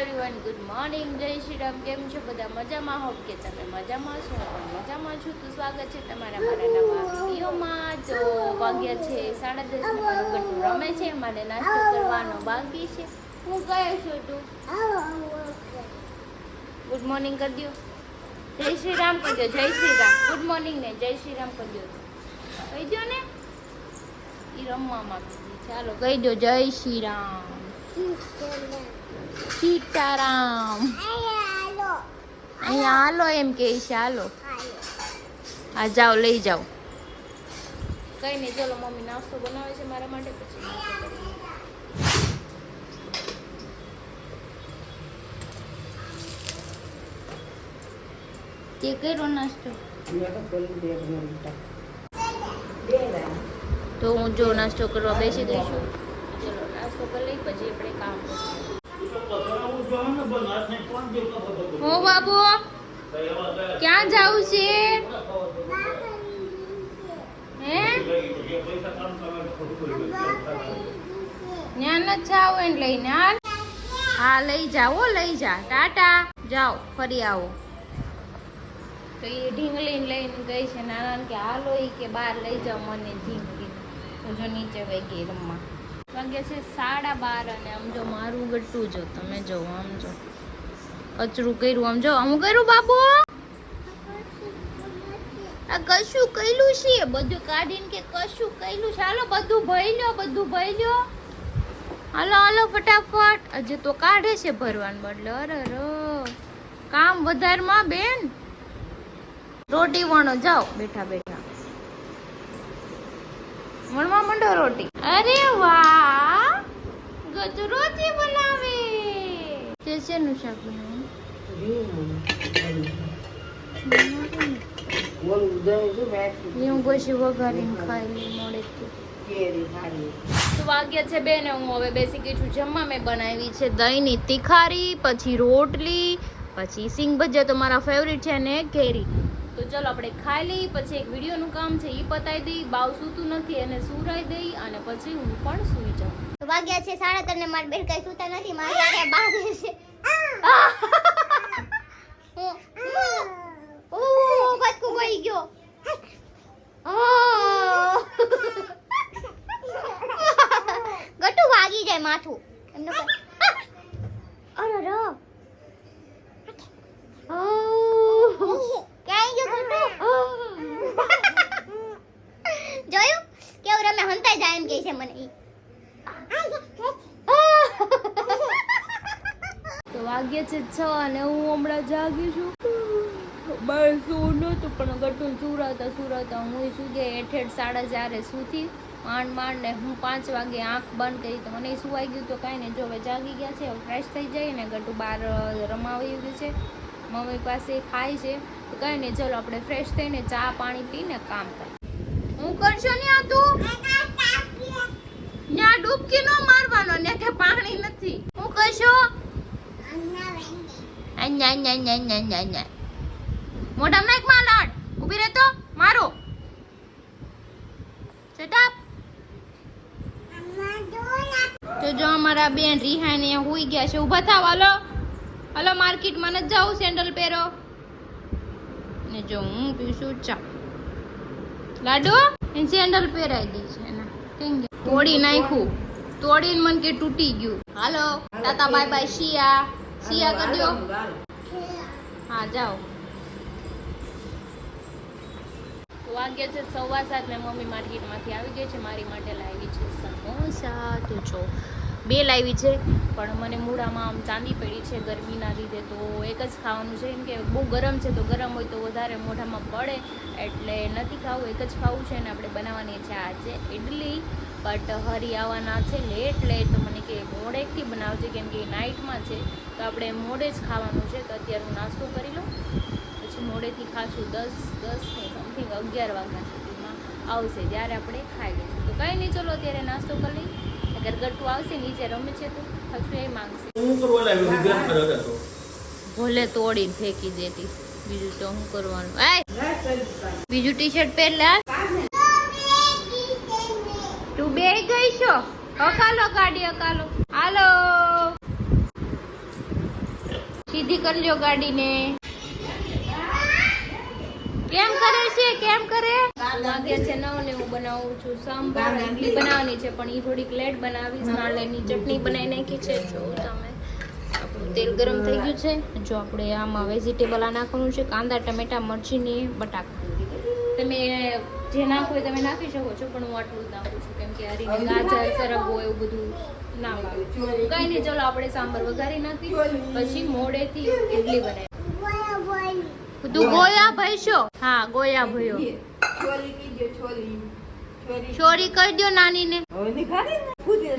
Everyone, good morning, જય શ્રી રામ. કેમ છો બધા? મજામાં? હોપ કે તમે મજામાં છો. હું પણ મજામાં છું. તો સ્વાગત છે તમારા મારા નવા વિડીયોમાં. તો વાગ્યા છે 10:30. મારું ગટુ રમે છે, મારે નાસ્તો કરવાનો બાકી છે. હું ગયો છું તું ગુડ મોર્નિંગ કરી દો, જય શ્રી રામ કરી દો, જય શ્રી રામ. ગુડ મોર્નિંગ ને જય શ્રી રામ કરી દો, કહી દો ને. એ રમવા માંગતી, ચાલો કહી દો જય શ્રી રામ, સીતારામ. અહીંયા હાલો એમ કે છે, હાલો. હા જાઓ, લઈ જાઓ. કઈ નહીં, ચલો મમ્મી નાસ્તો બનાવે છે મારા માટે, પછી નાસ્તો કરીએ. તે કર્યો નાસ્તો? તો હું જો નાસ્તો કરવા બેસી ગઈ છું. ચલો નાસ્તો કરી લઈ, પછી આપણે કામ કરીએ. હો બાબુ, ક્યાં જાવ છે? હે ત્યાં ન જાવ એને લઈને હાલ. હા લઈ જાઓ, લઈ જા. ટાટા, જાઓ ફરી આવો. તો એ ઢીંગલી લઈને ગઈ છે નાના કે હાલો એ કે બહાર લઈ જાઓ મને ઢીંગલી. તો જો નીચે વહી ગઈ રમવા. વાગ્યા છે 12:30 અને આમ જો મારું ગટું જો તમે જો, આમ જો કચરું કર્યું, આમ જો આમ કર્યું બાબુ. આ કશું કઈલું છે, બધું કાઢીને કે કશું કઈલું છે. હાલો બધું ભરી લો, બધું ભરી લો. હાલો હાલો ફટાફટ. હજી તો કાઢે છે ભરવાનું બદલે. અરે કામ વધારમાં બેન. રોટી વણો, જાઓ બેઠા બેઠા વણવા માંડો રોટી. અરે વાહ, ગજુ રોટી બનાવે છે. શેનું શાક બનાવ્યું? હું પછી વઘારીને ખાઈ લઈ મોડેથી. તો વાગ્યા છે 2 ને હું હવે બેસી ગઈ છું જમવા. મેં બનાવી છે દહીંની તીખારી, પછી રોટલી, પછી સિંગ ભજીયા તો મારા ફેવરિટ છે, ને કેરી. તો ચલો આપણે ખાઈ લઈ, પછી એક વિડીયોનું કામ છે એ પતાવી દઈ. બાવ સૂતું નથી એને સુરાઈ દઈ, અને પછી હું પણ સૂઈ જાઉં. વાગ્યા છે 3:30 ને મારા બેન કઈ સૂતા નથી. મારા સાથે બાંધે છે. ઓ બચકુ પડી ગયો. ગટુ વાગી જાય માથું એમનો. અરે રો જોયું કેવું રમે, હંતાઈ જાય એમ કે છે મને. તો વાગ્યા છે 6 અને હું હમણાં જાગી છું. બાર સૂવું નહોતું પણ ગટું સુરાતા હું શું કે 8:30 સૂતી માંડ ને હું 5 વાગે આંખ બંધ કરી. તો મને સુવાઈ ગયું. તો કાંઈ નહીં, જો હવે જાગી ગયા છે, ફ્રેશ થઈ જાય ને. ગટું બહાર રમાવી ગયું છે મમ્મી પાસે, ખાય છે. તો કાંઈ નહીં, ચલો આપણે ફ્રેશ થઈને ચા પાણી પીને કામ કરીએ. હું કરશો ને આ તું ત્યાં ડૂબકી નો મારવાનો ને કે પાણી નથી. હું કરશો મોઢા નાખ માં લાડ. ઊભી રહે તો મારો ચટાપ. તો જો અમારા બેન રિહાને હુઈ ગયા છે. ઊભા થાવ, હાલો હાલો માર્કેટમાં ન જાવ, સેન્ડલ પહેરો. ને જો હું પીશું ચા. લાડો એને સેન્ડલ પહેરાઈ દી છે એના. તોડી નાખ્યું, તોડીને મને કે તૂટી ગયું. હાલો તાતા બાય બાય. શિયા કરી દો. હા જાઓ. વાગ્યા છે 7:15 ને મમ્મી માર્કેટમાંથી આવી ગઈ છે. મારી માટે લાવી છે સમોસા. તો જો 2 લાવી છે, પણ મને મૂળામાં આમ ચાંદી પડી છે ગરમીના લીધે. તો એક જ ખાવાનું છે, કેમ કે બહુ ગરમ છે. તો ગરમ હોય તો વધારે મોઢામાં પડે, એટલે નથી ખાવું, એક જ ખાવું છે. અને આપણે બનાવવાની છે આજે ઇડલી. બટ હરી આવવાના છે લેટ. તો મને કે મોડેથી બનાવજે, કેમ કે નાઇટમાં છે. તો આપણે મોડે જ ખાવાનું છે. તો અત્યારે હું નાસ્તો કરી લઉં, પછી મોડેથી ખાશું. 10 ને સમથિંગ 11 વાગ્યા સુધીમાં આવશે, ત્યારે આપણે ખાઈ લઈશું. તો કંઈ નહીં, ચલો અત્યારે નાસ્તો કરી લઈ. અગર ગટુ આવશે નીચે રમે છે તો ખાશું એ માંગશે. ભલે તોડીને ફેંકી દેતી, બીજું તો શું કરવાનું. બીજું ટી શર્ટ પહેર લે. તું બે ગઈ છો? અકાલો ગાડી, અકાલો. હાલો કરી લ્યો ગાડીને. કેમ કરે છે? કેમ કરે? વાગ્યા છે 9 ને હું બનાવું છું સાંભાર. ઇડલી બનાવવાની છે પણ એ થોડીક લેટ બનાવીશ. નાળિયેરની ચટણી બનાવી નાખી છે. જો તમે આપણું તેલ ગરમ થઈ ગયું છે. જો આપણે આમાં વેજીટેબલ આ નાખવાનું છે. કાંદા, ટમેટા, મરચીની, બટાકા. તમે જે નાખો એ તમે નાખી શકો છો પણ હું આટલું જ નાખું છું કેમ કે હરીને ગાજર, સરગવો એવું બધું ના ભાવે. કઈ નહીં, ચલો આપણે સાંભાર વઘારી નાખી પછી મોડેથી ઇડલી બનાવી. તું ગોયા ભઈશો? હા, ગોયા ભયો. છોરી કરી દો નાનીને.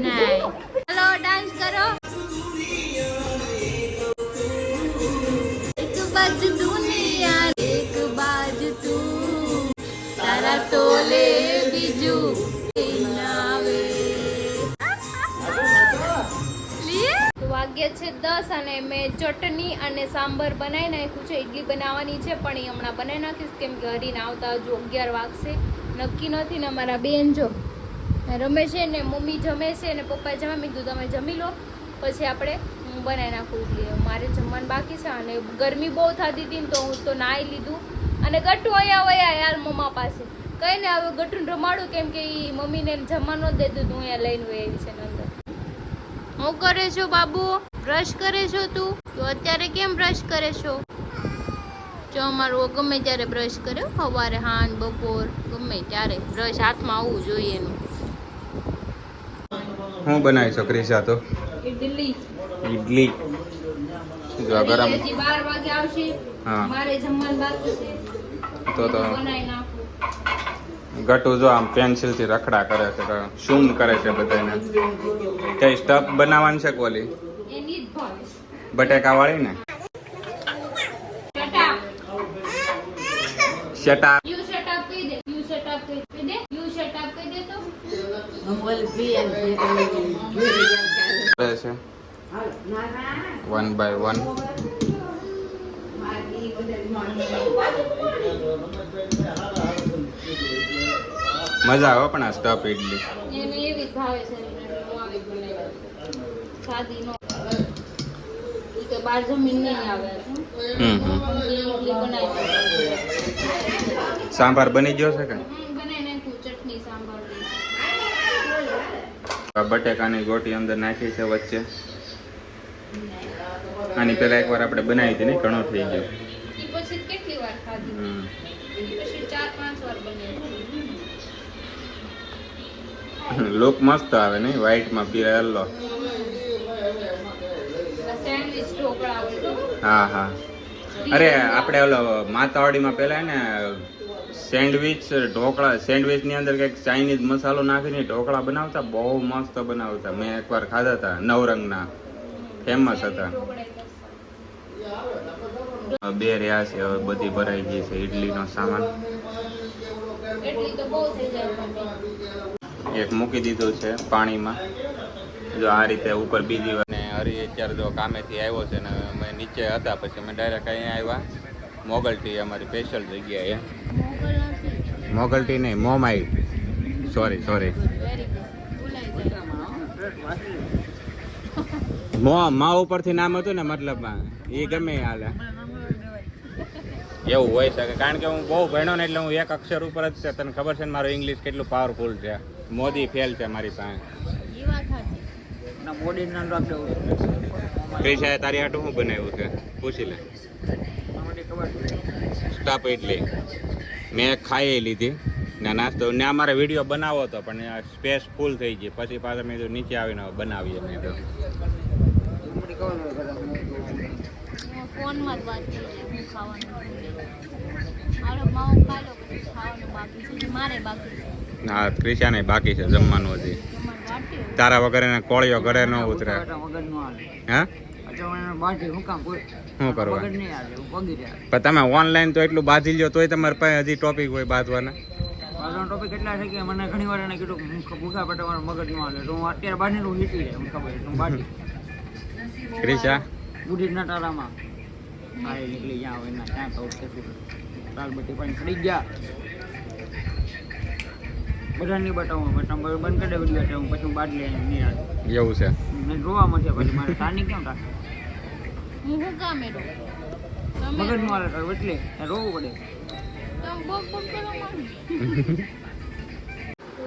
નહીં. ચલો ડાન્સ કરો. એક બાજુ દુનિયા, એક બાજુ તું, તારા તોલે બીજું નાવે. વાગ્યા છે 10 અને મેં ચટણી અને સાંભાર બનાવી નાખ્યું છે. ઇડલી બનાવવાની છે પણ એ હમણાં બનાવી નાખીશ કેમ કે હરીને આવતા હજુ 11 વાગશે. નક્કી નથી ને. અમારા બેન જો રમે છે ને મમ્મી જમે છે ને પપ્પા જમે. મેં કીધું તમે જમી લો પછી આપણે બનાવી નાખું ઇડલી. મારે જમવાનું બાકી છે અને ગરમી બહુ થતી હતી ને તો હું તો નાહી લીધું અને ગટ્ટુ અહીંયા વયા યાર મમ્મા પાસે. કઈ ને હવે ગટ્ટુને રમાડું કેમ કે એ મમ્મીને જમવાનું જ દેતું હું અહીંયા લઈને વહી આવી છે ને અંદર. હું કરે છો બાબુ? બ્રશ કરે છો તું? તો અત્યારે કેમ બ્રશ કરે છો? જો અમારું ગમે ત્યારે બ્રશ કર્યો, સવારે, હાંજ, બપોર, ગમે ત્યારે બ્રશ હાથમાં આવવું જોઈએ એનું. હું બનાવી છો ક્રિશા? તો ઇડલી. ઇડલી જો ગરમ. હજી 12 વાગે આવશે. હા. મારે જમવાનું બાકી છે તો બનાવી નાખું. ગટુ જો આમ પેન્સિલ થી રખડા કરે છે, શૂમ કરે છે બધાને. કઈ સ્ટફ બનાવવાનું છે કોલી એની જ ભાવે. બટેકા વાળી ને? Shut up. Shut up. You shut up કહી દે. યુ શટ અપ કહી દે. યુ શટ અપ કહી દે તો. કરે છે 1 by 1. મજા આવે પણ આ સ્ટફ ઇડલી. એને એવી જ ભાવે છે. હું આવી જ બનાવી સાદી નો. ઈ તો બાર જમીન નહીં આવે છે. ઇડલી બનાવી. સાંભાર બની ગયો છે કે? બનાવી નાખું. ચટણી સાંભાર. બટેકાની ગોટી અંદર નાખી છે વચ્ચે. આની પેલા એકવાર આપણે બનાવી હતી ને, ઘણો થઈ ગયો. ઈ પછી કેટલી વાર ખાધી? ઈ પછી 4-5 વાર બની. લુક મસ્ત આવે ને વ્હાઈટ માં પીરેલો. સેન્ડવિચ ઢોકળા આવે તો. હા હા. અરે આપણે ઓલો માતાવાડીમાં પેલા ને સેન્ડવિચ ઢોકળા, સેન્ડવિચ ની અંદર કઈક ચાઇનીઝ મસાલો નાખીને ઢોકળા બનાવતા, બહુ મસ્ત બનાવતા. મેં એકવાર ખાધા હતા. નવરંગના ફેમસ હતા. બે રહ્યા છે હવે, બધી ભરાઈ ગઈ છે ઇડલીનો સામાન. એટલી તો બહુ થઈ જાય. એક મૂકી દીધું છે પાણીમાં. જો આ રીતે ઉપર બીજી વાર. ને હરી અત્યારે જો કામેથી આવ્યો છે ને અમે નીચે હતા પછી અમે ડાયરેક્ટ અહીંયા આવ્યા. મોગલ ટી અમારી સ્પેશિયલ જગ્યાએ. મોગલ ટી નહીં, મોમાઈ. Sorry very good. ભૂલાઈ જાય. મા ઉપરથી નામ હતું ને, મતલબમાં એ ગમે હાલે એવું હોય શકે. કારણ કે હું બહુ ભણ્યો ને એટલે હું એક અક્ષર ઉપર જ છે. તને ખબર છે ને મારું ઇંગ્લિશ કેટલું પાવરફુલ છે. મોદી ફેલ છે મારી પાસે. ઈ વાત સાચી. ક્રિશાએ તારી હાટું શું બનાવ્યું છે પૂછી લે. સ્ટફ ઇડલી મેં ખાઈ લીધી ને નાસ્તો ને. અમારે વિડીયો બનાવો હતો પણ સ્પેસ ફૂલ થઈ ગઈ. પછી પાછા મેં નીચે આવીને બનાવીએ. મેં તો ફોનમાં જ વાત થઈ જાય. હું ખાવાનું મારો માવો ખાઈ લો પછી ખાવાનું બાકી છે. મારે બાકી છે. હા, ક્રિશાને બાકી છે જમવાનું હજી. તમારે વાટી હોય. તારા વગર એને કોળિયો ઘરે ન ઉતરે. હા, શું કરવા? પણ તમે ઓનલાઈન તો એટલું બાંધી લ્યો તોય તમારી પાસે હજી ટોપિક હોય બાંધવાના. ટોપિક એટલા છે કે મને ઘણી વાર એને કીધું ભૂખા પેટે મારું મગજ ન હાલે તો હું અત્યારે બાંધેલું હીટી જાય. મને ખબર છે હું બાંધી ક્રિશા બુઢીના ટાળામાં હારે નીકળી ગયા હોય એના ત્યાં તો દાળ બધી પાણી ખડી ગયા. બધા નહીં બતાવું બતાવું બંધ કરી દે વિડીયો એટલે હું પછી બાદ લઈ નિરાશ એવું છે. મેં જોવા મળશે પછી મારે તારની કેમ રાખે. હું શું કામ એનું મગજનું હાલે તારું એટલે રોવું પડે.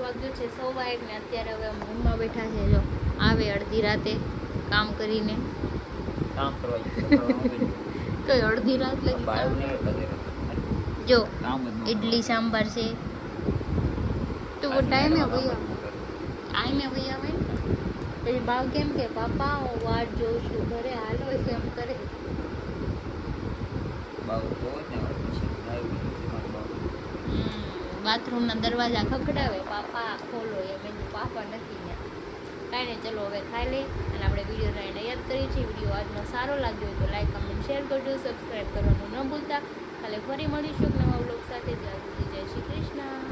વાગ્યું છે 1:15 ને અત્યારે હવે અમે રૂમમાં બેઠા છે. જો આવે અડધી રાતે કામ કરીને કામ કરવા તો અડધી રાત લગી કામ. જો ઇડલી સાંભાર છે તો वो ટાઈમે ભૈયા આવે ને પછી ભાવ કેમ કે પાપા હું વાટ જોઉં છું ઘરે હાલો એમ કરે. બાથરૂમના દરવાજા ખખડાવે પાપા ખોલો એ મેં પાપા નથી ત્યાં. કાંઈ નહીં, ચલો હવે ખાઈ લઈ અને આપણે વિડીયોને એને યાદ કરીએ છીએ. વિડીયો આજનો સારો લાગ્યો હોય તો લાઈક કમેન્ટ શેર કરજો, સબસ્ક્રાઈબ કરવાનું ન ભૂલતા. કાલે ફરી મળીશું નવા વ્લોગ સાથે. ત્યાં સુધી જય શ્રી કૃષ્ણ.